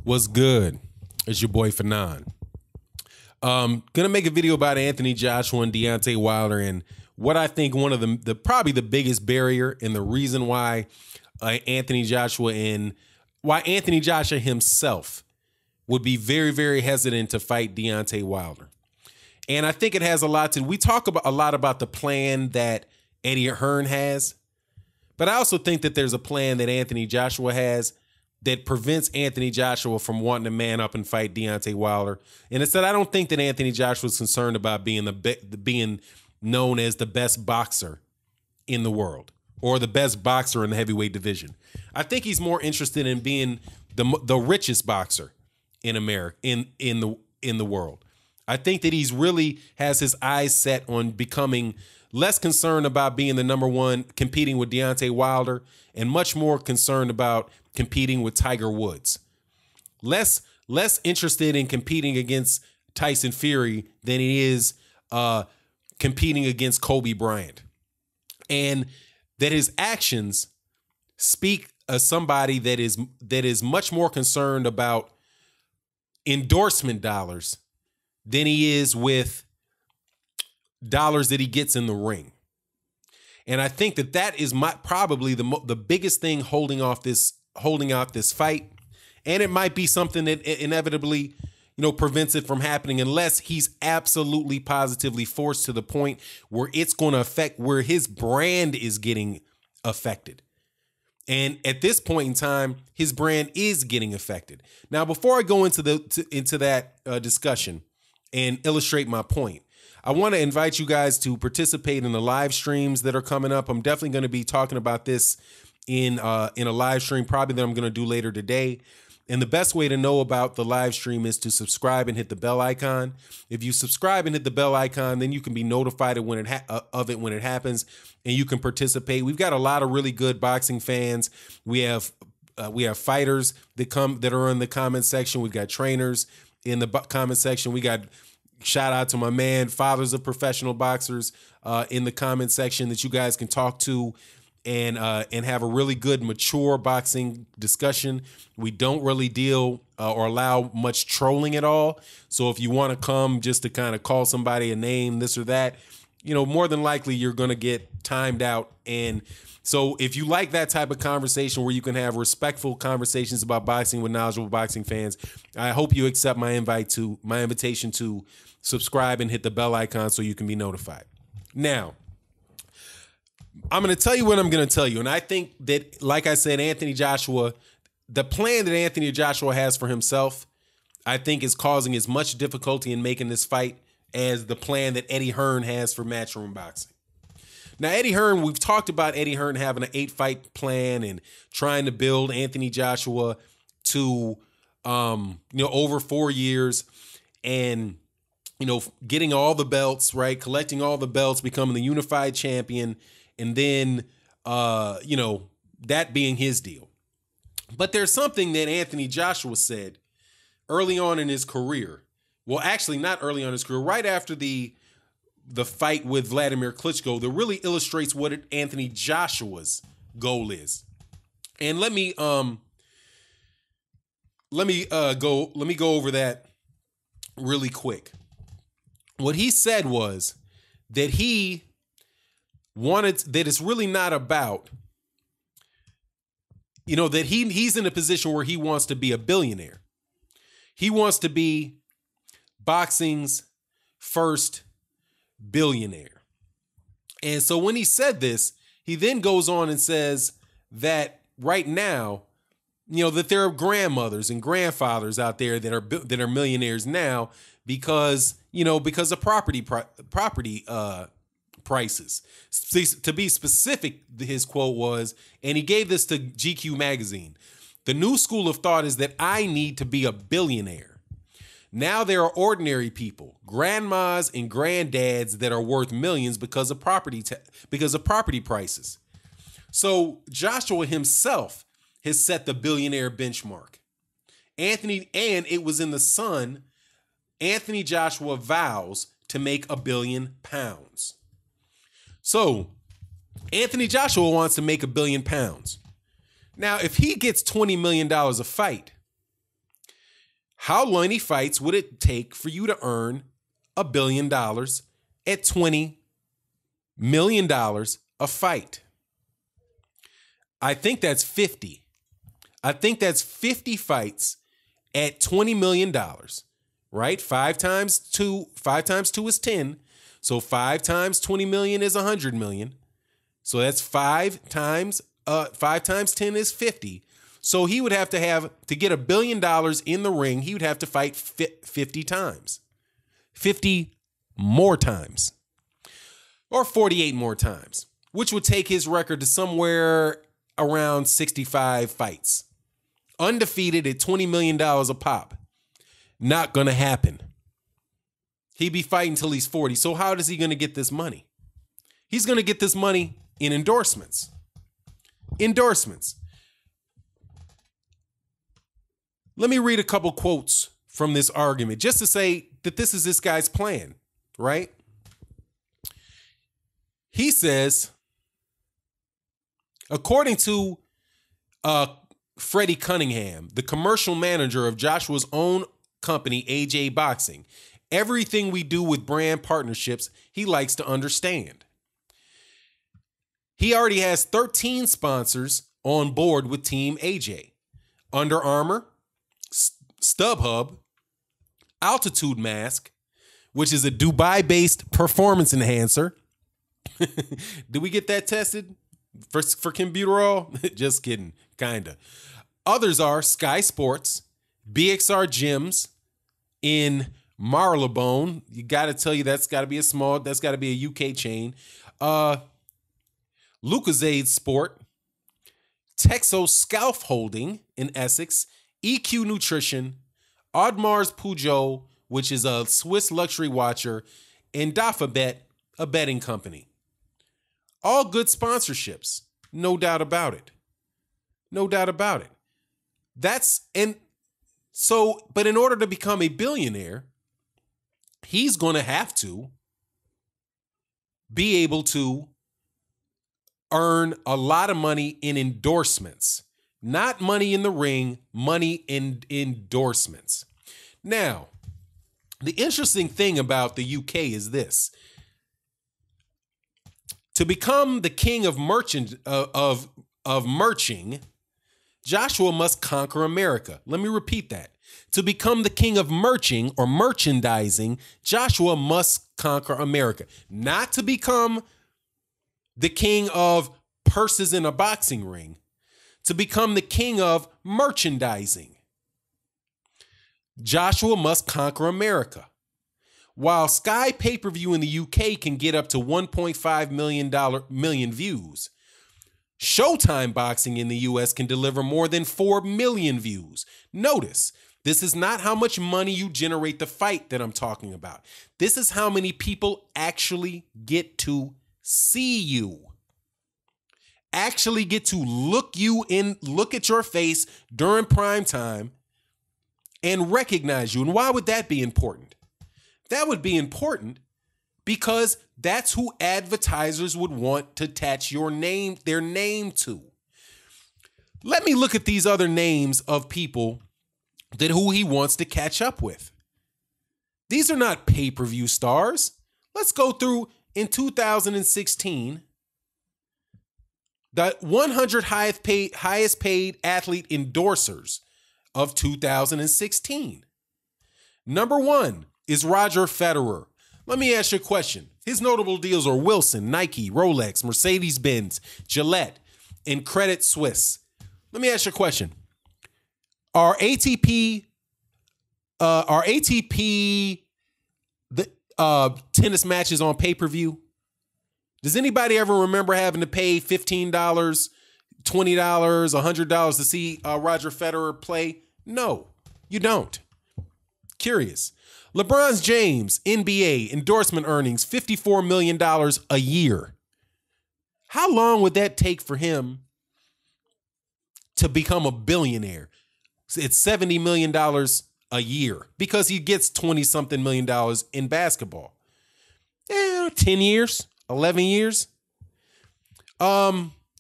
What's good? It's your boy Fanon. Gonna make a video about Anthony Joshua and Deontay Wilder and what I think one of the probably the biggest barrier and the reason why Anthony Joshua himself would be very, very hesitant to fight Deontay Wilder. And I think it has a lot to, we talk about a lot about the plan that Eddie Hearn has, but I also think that there's a plan that Anthony Joshua has that prevents Anthony Joshua from wanting to man up and fight Deontay Wilder. And it's that I don't think that Anthony Joshua is concerned about being known as the best boxer in the world or the best boxer in the heavyweight division. I think he's more interested in being the richest boxer in America, in the world. I think that he's really has his eyes set on becoming less concerned about being the number one, competing with Deontay Wilder, and much more concerned about competing with Tiger Woods. Less interested in competing against Tyson Fury than he is competing against Kobe Bryant. And that his actions speak as somebody that is much more concerned about endorsement dollars than he is with dollars that he gets in the ring. And I think that is probably the biggest thing holding out this fight. And it might be something that inevitably, prevents it from happening unless he's absolutely positively forced to the point where it's going to affect where his brand is getting affected. And at this point in time, his brand is getting affected. Now, before I go into that discussion and illustrate my point, I want to invite you guys to participate in the live streams that are coming up. I'm definitely going to be talking about this in a live stream, probably that I'm going to do later today. And the best way to know about the live stream is to subscribe and hit the bell icon. If you subscribe and hit the bell icon, then you can be notified of when it happens, and you can participate. We've got a lot of really good boxing fans. We have fighters that are in the comment section. We've got trainers in the comment section. We got shout out to my man, fathers of professional boxers in the comment section that you guys can talk to and have a really good, mature boxing discussion. We don't really deal or allow much trolling at all. So if you want to come just to kind of call somebody a name, this or that, more than likely you're going to get timed out. And so if you like that type of conversation where you can have respectful conversations about boxing with knowledgeable boxing fans, I hope you accept my invitation to subscribe and hit the bell icon so you can be notified. Now, I'm going to tell you what I'm going to tell you. And I think that, like I said, Anthony Joshua, the plan that Anthony Joshua has for himself, I think is causing as much difficulty in making this fight as the plan that Eddie Hearn has for Matchroom Boxing. Now, Eddie Hearn, we've talked about Eddie Hearn having an 8-fight plan and trying to build Anthony Joshua to, over 4 years and, getting all the belts, right? Collecting all the belts, becoming the unified champion, and then, that being his deal. But there's something that Anthony Joshua said early on in his career. Well, actually, not early on in his career, right after the fight with Vladimir Klitschko, that really illustrates what Anthony Joshua's goal is. And let me go over that really quick. What he said was that that it's really not about, that he's in a position where he wants to be a billionaire. He wants to be boxing's first billionaire. And so when he said this, he then goes on and says that right now, that there are grandmothers and grandfathers out there that are millionaires now because of property prices. To be specific, his quote was, and he gave this to GQ magazine, "The new school of thought is that I need to be a billionaire. Now there are ordinary people, grandmas and granddads that are worth millions because of property prices." So Joshua himself has set the billionaire benchmark. And it was in the Sun, Anthony Joshua vows to make £1 billion. So Anthony Joshua wants to make £1 billion. Now, if he gets $20 million a fight, How many fights would it take for you to earn $1 billion at $20 million a fight? I think that's 50. I think that's 50 fights at $20 million, right? 5 times 2 is 10. So 5 times 20 million is 100 million. So that's 5 times 10 is 50. So he would have to get $1 billion in the ring, he would have to fight 50 times. 50 more times. Or 48 more times, which would take his record to somewhere around 65 fights. Undefeated at $20 million a pop. Not going to happen. He'd be fighting until he's 40. So how is he going to get this money? He's going to get this money in endorsements. Endorsements. Let me read a couple quotes from this argument just to say that this is this guy's plan, right? He says, according to Freddie Cunningham, the commercial manager of Joshua's own company, AJ Boxing, everything we do with brand partnerships, he likes to understand. He already has 13 sponsors on board with Team AJ. Under Armour, StubHub, Altitude Mask, which is a Dubai-based performance enhancer. Did we get that tested for Kimbuterol? Just kidding, kinda. Others are Sky Sports, BXR Gyms in Marylebone. You got to tell you that's got to be a UK chain. Lucozade Sport, Texo Scalpholding in Essex, EQ Nutrition, Audemars Peugeot, which is a Swiss luxury watcher, and Dafabet, a betting company. All good sponsorships, no doubt about it. No doubt about it. But in order to become a billionaire, he's going to have to be able to earn a lot of money in endorsements. Not money in the ring, money in endorsements. Now, the interesting thing about the UK is this. To become the king of merching, Joshua must conquer America. Let me repeat that. To become the king of merching or merchandising, Joshua must conquer America. Not to become the king of purses in a boxing ring. To become the king of merchandising, Joshua must conquer America. While Sky pay-per-view in the UK can get up to 1.5 million views, Showtime Boxing in the US can deliver more than 4 million views. Notice, this is not how much money you generate the fight that I'm talking about. This is how many people actually get to see you. Actually get to look at your face during prime time and recognize you. And why would that be important? That would be important because that's who advertisers would want to attach their name to. Let me look at these other names of people who he wants to catch up with. These are not pay-per-view stars. Let's go through in 2016. The 100 highest paid athlete endorsers of 2016. Number 1 is Roger Federer. Let me ask you a question. His notable deals are Wilson, Nike, Rolex, Mercedes-Benz, Gillette, and Credit Suisse. Let me ask you a question. Are ATP tennis matches on pay-per-view? Does anybody ever remember having to pay $15, $20, $100 to see Roger Federer play? No, you don't. Curious. LeBron James, NBA, endorsement earnings, $54 million a year. How long would that take for him to become a billionaire? It's $70 million a year because he gets 20-something million dollars in basketball. 10 years, 11 years.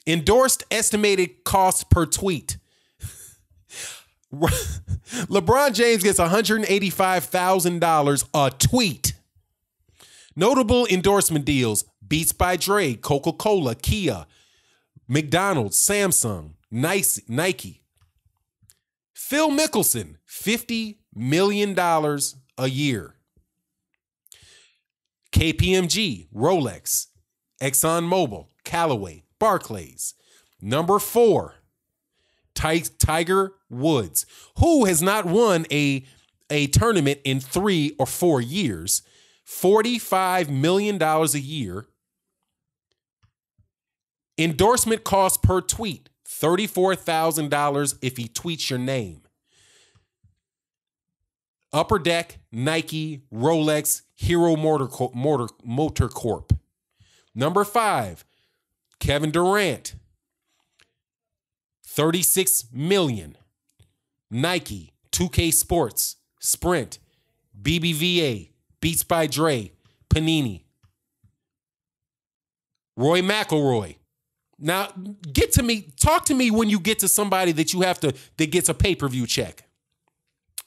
Endorsed estimated cost per tweet. LeBron James gets $185,000 a tweet. Notable endorsement deals: Beats by Dre, Coca-Cola, Kia, McDonald's, Samsung, Nike. Phil Mickelson, $50 million a year. KPMG, Rolex, ExxonMobil, Callaway, Barclays. Number 4, Tiger Woods, who has not won a tournament in 3 or 4 years. $45 million a year. Endorsement cost per tweet, $34,000 if he tweets your name. Upper Deck, Nike, Rolex, Hero Motor Corp. Number 5, Kevin Durant, $36 million. Nike, 2K Sports, Sprint, BBVA, Beats by Dre, Panini. Roy McIlroy. Now, talk to me when you get to somebody that gets a pay-per-view check.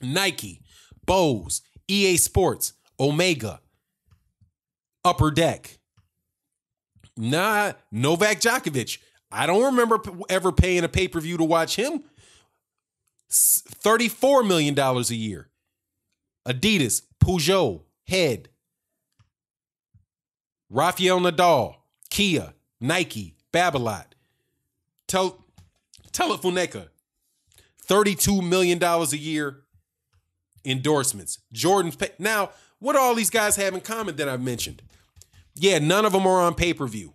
Nike, Bose, EA Sports, Omega, Upper Deck. Novak Djokovic. I don't remember ever paying a pay-per-view to watch him. $34 million a year. Adidas, Peugeot, Head. Rafael Nadal, Kia, Nike, Babolat. Telefonica, $32 million a year. Endorsements. Now, what do all these guys have in common that I've mentioned? Yeah, none of them are on pay-per-view.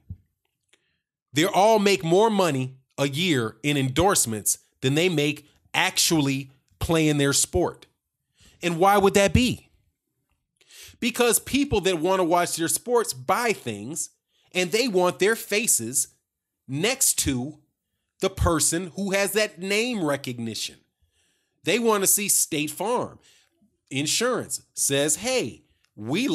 They all make more money a year in endorsements than they make actually playing their sport. And why would that be? Because people that want to watch their sports buy things and they want their faces next to the person who has that name recognition. They want to see State Farm. Insurance says, hey, we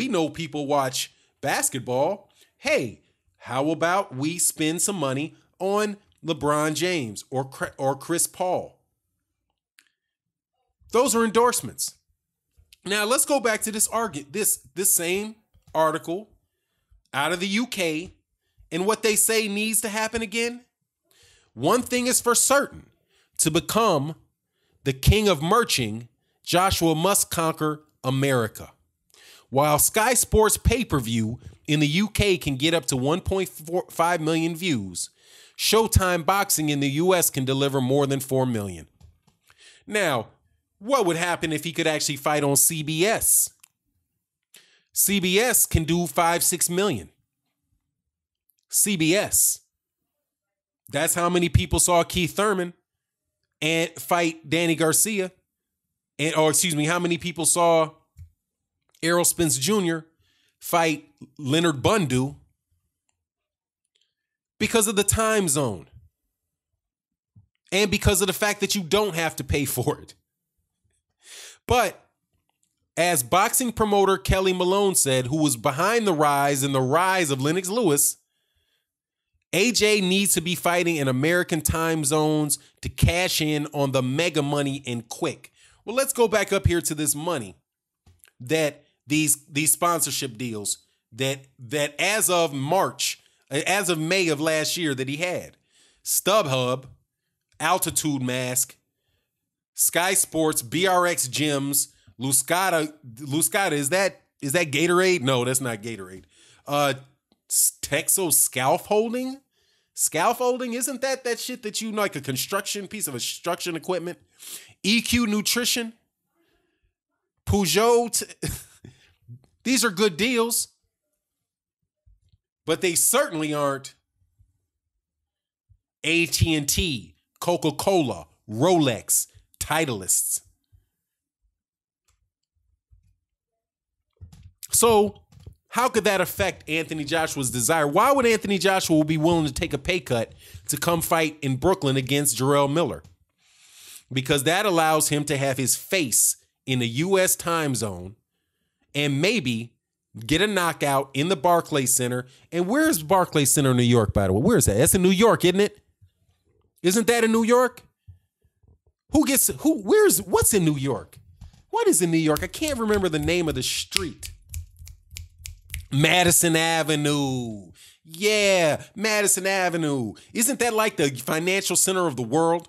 know people watch basketball. Hey, how about we spend some money on LeBron James or Chris Paul? Those are endorsements. Now let's go back to this same article out of the UK and what they say needs to happen again. One thing is for certain: to become the king of merching, Joshua must conquer America. While Sky Sports pay-per-view in the UK can get up to 1.5 million views, Showtime Boxing in the US can deliver more than 4 million. Now, what would happen if he could actually fight on CBS? CBS can do 5-6 million. CBS. That's how many people saw Keith Thurman and fight Danny Garcia. How many people saw Errol Spence Jr. fight Leonard Bundu? Because of the time zone. And because of the fact that you don't have to pay for it. But as boxing promoter Kelly Malone said, who was behind the rise of Lennox Lewis, AJ needs to be fighting in American time zones to cash in on the mega money and quick. Well, let's go back up here to this money that these sponsorship deals that as of May of last year that he had. StubHub, Altitude Mask, Sky Sports, BRX Gyms, Luscata, is that Gatorade? No, that's not Gatorade. Texo Scaffolding? Scaffolding? Isn't that shit that you know, like a piece of construction equipment? EQ Nutrition? Peugeot? These are good deals. But they certainly aren't AT&T, Coca-Cola, Rolex, Titleists. So, how could that affect Anthony Joshua's desire? Why would Anthony Joshua be willing to take a pay cut to come fight in Brooklyn against Jarrell Miller? Because that allows him to have his face in the U.S. time zone and maybe get a knockout in the Barclays Center. And where's Barclays Center in New York, by the way? Where is that? That's in New York, isn't it? Isn't that in New York? What's in New York? What is in New York? I can't remember the name of the street. Madison Avenue. Yeah, Madison Avenue. Isn't that like the financial center of the world?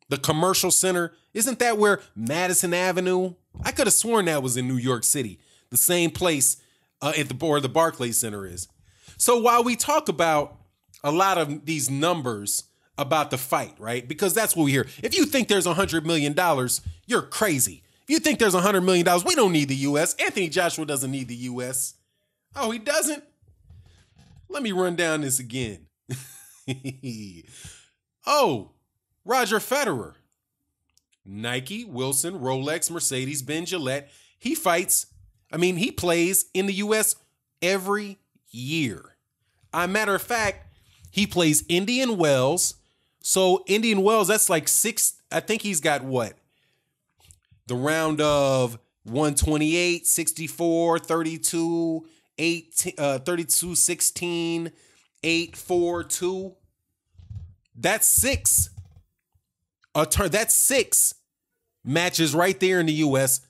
The commercial center? Isn't that where Madison Avenue? I could have sworn that was in New York City. The same place where the Barclays Center is. So while we talk about a lot of these numbers about the fight, right? Because that's what we hear. If you think there's $100 million, you're crazy. If you think there's $100 million, we don't need the U.S. Anthony Joshua doesn't need the U.S. Oh, he doesn't? Let me run down this again. Oh, Roger Federer. Nike, Wilson, Rolex, Mercedes-Benz, Gillette. He plays in the U.S. every year. Matter of fact, he plays Indian Wells. So Indian Wells, that's like I think he's got what? The round of 128, 64, 32, 32, 16, 8, 4, 2. That's six. That's 6 matches right there in the U.S.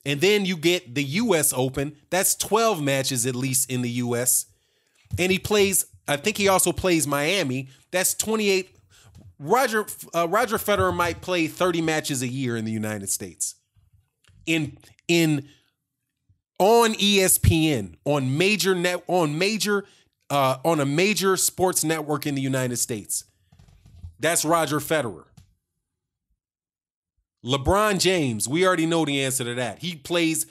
And then you get the U.S. Open. That's 12 matches at least in the U.S. And I think he also plays Miami. That's 28. Roger Federer might play 30 matches a year in the United States. On ESPN, on a major sports network in the United States. That's Roger Federer. LeBron James, we already know the answer to that. He plays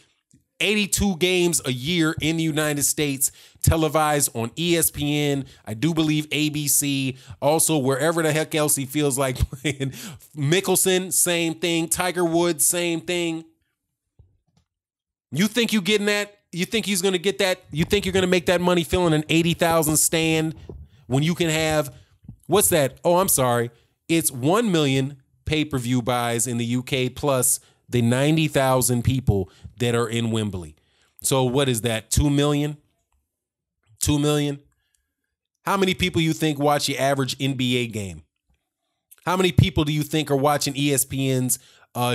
82 games a year in the United States, televised on ESPN, I do believe ABC, also wherever the heck else he feels like playing. Mickelson, same thing. Tiger Woods, same thing. You think you getting that? You think he's going to get that? You think you're going to make that money filling an 80,000 stand when you can have, what's that? Oh, I'm sorry. It's 1 million pay-per-view buys in the UK plus the 90,000 people that are in Wembley. So what is that? 2 million? 2 million? How many people you think watch the average NBA game? How many people do you think are watching ESPN's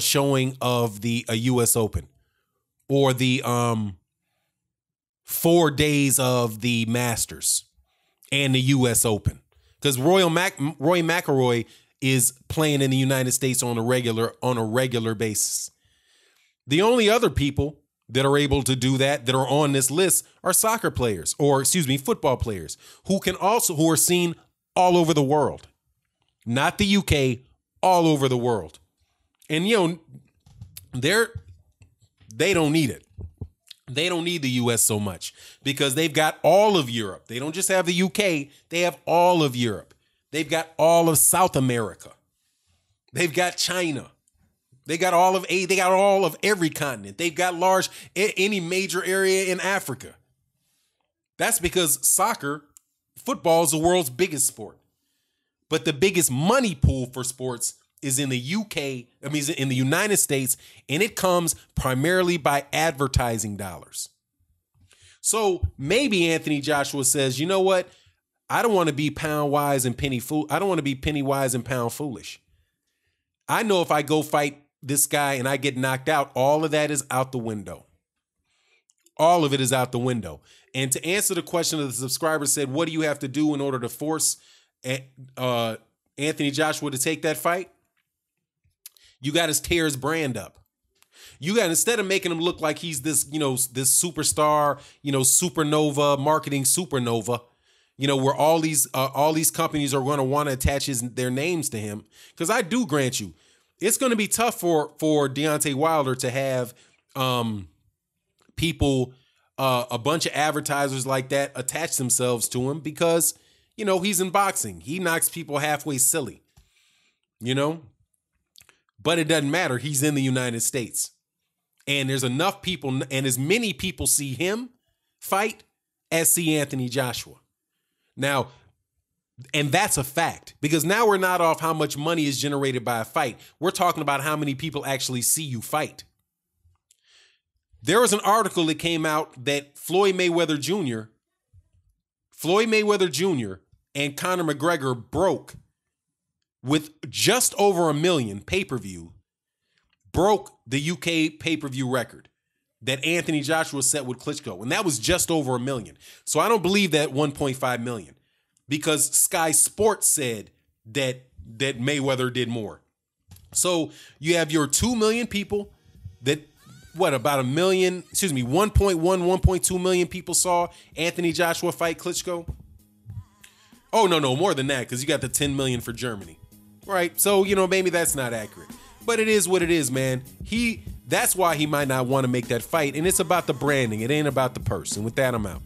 showing of the US Open? Or the 4 days of the Masters and the US Open? Because Roy McIlroy is playing in the United States on a regular basis. The only other people that are able to do that are on this list are football players who are seen all over the world. Not the UK, all over the world. And they don't need it. They don't need the US so much because they've got all of Europe. They don't just have the UK, they have all of Europe. They've got all of South America. They've got China. They got all of every continent. They've got any major area in Africa. That's because football is the world's biggest sport. But the biggest money pool for sports is in the in the United States, and it comes primarily by advertising dollars. So maybe Anthony Joshua says, you know what? I don't want to be pound wise and penny fool. I don't want to be penny wise and pound foolish. I know if I go fight this guy and I get knocked out, all of that is out the window. All of it is out the window. And to answer the question that the subscriber said, what do you have to do in order to force Anthony Joshua to take that fight? You got to tear his brand up. You got, instead of making him look like he's this, this superstar, supernova, marketing supernova, where all these companies are going to want to attach their names to him. Because I do grant you, it's going to be tough for Deontay Wilder to have people, a bunch of advertisers like that attach themselves to him because, he's in boxing. He knocks people halfway silly, But it doesn't matter. He's in the United States. And there's enough people, and as many people see him fight as see Anthony Joshua. Now, and that's a fact, because now we're not off how much money is generated by a fight. We're talking about how many people actually see you fight. There was an article that came out that Floyd Mayweather Jr. and Conor McGregor broke with just over 1 million pay-per-view, broke the UK pay-per-view record that Anthony Joshua set with Klitschko, and that was just over 1 million. So I don't believe that 1.5 million, because Sky Sports said that Mayweather did more. So you have your 2 million people that, about 1 million, 1.2 million people saw Anthony Joshua fight Klitschko. Oh, no, more than that, because you got the 10 million for Germany. Right? So, maybe that's not accurate. But it is what it is, man. That's why he might not want to make that fight, and it's about the branding. It ain't about the purse. And with that, I'm out.